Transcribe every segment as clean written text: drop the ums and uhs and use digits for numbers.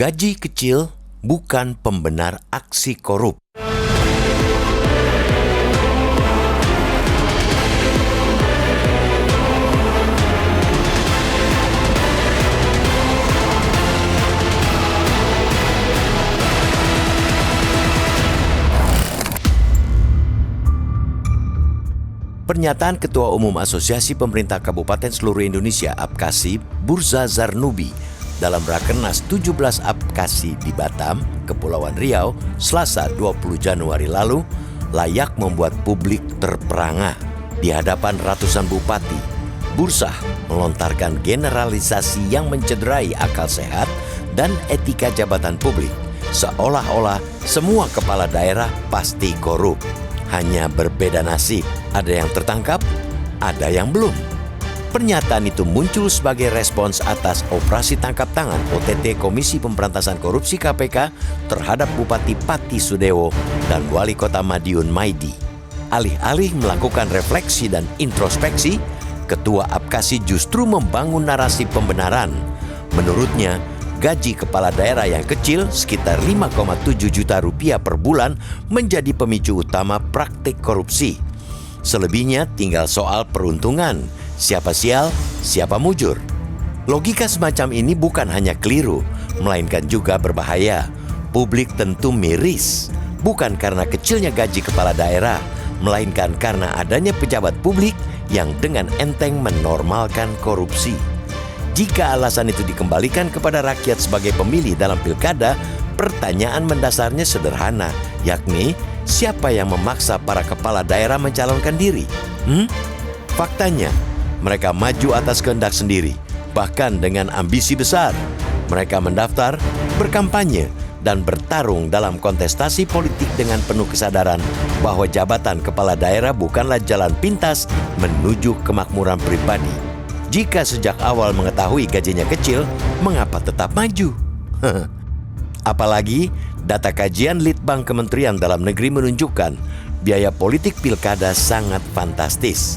Gaji kecil bukan pembenar aksi korup. Pernyataan Ketua Umum Asosiasi Pemerintah Kabupaten Seluruh Indonesia (APKASI) Burza Zarnubi dalam Rakernas 17 APKASI di Batam, Kepulauan Riau, Selasa 20 Januari lalu, layak membuat publik terperangah. Di hadapan ratusan bupati, Burza melontarkan generalisasi yang mencederai akal sehat dan etika jabatan publik, seolah-olah semua kepala daerah pasti korup. Hanya berbeda nasib, ada yang tertangkap, ada yang belum. Pernyataan itu muncul sebagai respons atas operasi tangkap tangan OTT Komisi Pemberantasan Korupsi KPK terhadap Bupati Pati Sudewo dan Wali Kota Madiun Maidi. Alih-alih melakukan refleksi dan introspeksi, Ketua APKASI justru membangun narasi pembenaran. Menurutnya, gaji kepala daerah yang kecil sekitar 5,7 juta rupiah per bulan menjadi pemicu utama praktik korupsi. Selebihnya tinggal soal peruntungan, siapa sial, siapa mujur. Logika semacam ini bukan hanya keliru, melainkan juga berbahaya. Publik tentu miris, bukan karena kecilnya gaji kepala daerah, melainkan karena adanya pejabat publik yang dengan enteng menormalkan korupsi. Jika alasan itu dikembalikan kepada rakyat sebagai pemilih dalam pilkada, pertanyaan mendasarnya sederhana, yakni siapa yang memaksa para kepala daerah mencalonkan diri? Faktanya, mereka maju atas kehendak sendiri, bahkan dengan ambisi besar. Mereka mendaftar, berkampanye, dan bertarung dalam kontestasi politik dengan penuh kesadaran bahwa jabatan kepala daerah bukanlah jalan pintas menuju kemakmuran pribadi. Jika sejak awal mengetahui gajinya kecil, mengapa tetap maju? Apalagi data kajian Litbang Kementerian Dalam Negeri menunjukkan biaya politik pilkada sangat fantastis.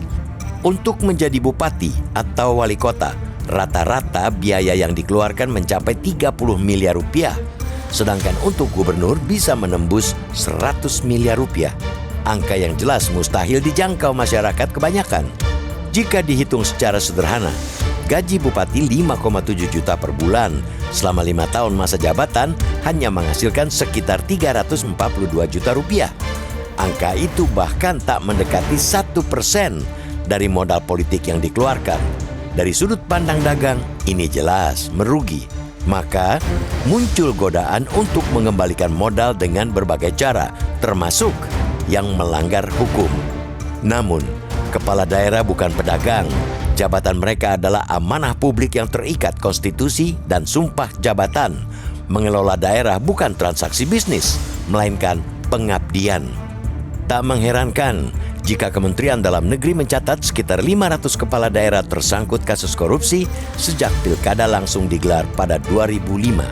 Untuk menjadi bupati atau wali kota, rata-rata biaya yang dikeluarkan mencapai 30 miliar rupiah. Sedangkan untuk gubernur bisa menembus 100 miliar rupiah. Angka yang jelas mustahil dijangkau masyarakat kebanyakan. Jika dihitung secara sederhana, gaji bupati 5,7 juta per bulan selama 5 tahun masa jabatan hanya menghasilkan sekitar 342 juta rupiah. Angka itu bahkan tak mendekati 1% dari modal politik yang dikeluarkan. Dari sudut pandang dagang, ini jelas merugi. Maka muncul godaan untuk mengembalikan modal dengan berbagai cara, termasuk yang melanggar hukum. Namun, kepala daerah bukan pedagang. Jabatan mereka adalah amanah publik yang terikat konstitusi dan sumpah jabatan. Mengelola daerah bukan transaksi bisnis, melainkan pengabdian. Tak mengherankan jika Kementerian Dalam Negeri mencatat sekitar 500 kepala daerah tersangkut kasus korupsi sejak pilkada langsung digelar pada 2005.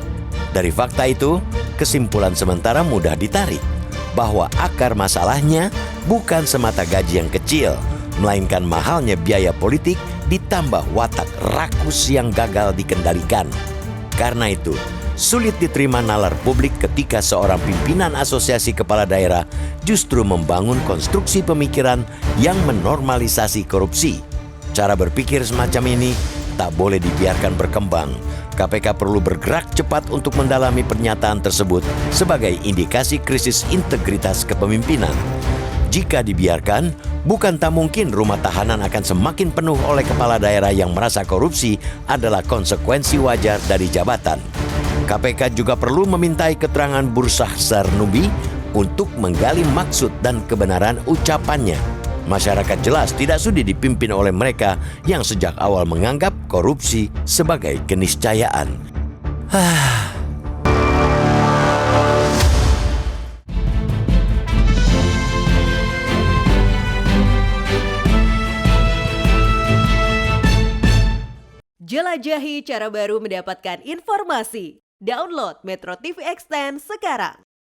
Dari fakta itu, kesimpulan sementara mudah ditarik bahwa akar masalahnya bukan semata gaji yang kecil, melainkan mahalnya biaya politik ditambah watak rakus yang gagal dikendalikan. Karena itu, sulit diterima nalar publik ketika seorang pimpinan asosiasi kepala daerah justru membangun konstruksi pemikiran yang menormalisasi korupsi. Cara berpikir semacam ini tak boleh dibiarkan berkembang. KPK perlu bergerak cepat untuk mendalami pernyataan tersebut sebagai indikasi krisis integritas kepemimpinan. Jika dibiarkan, bukan tak mungkin rumah tahanan akan semakin penuh oleh kepala daerah yang merasa korupsi adalah konsekuensi wajar dari jabatan. KPK juga perlu memintai keterangan Burza Zarnubi untuk menggali maksud dan kebenaran ucapannya. Masyarakat jelas tidak sudi dipimpin oleh mereka yang sejak awal menganggap korupsi sebagai keniscayaan. Jelajahi cara baru mendapatkan informasi. Download Metro TV Extend sekarang.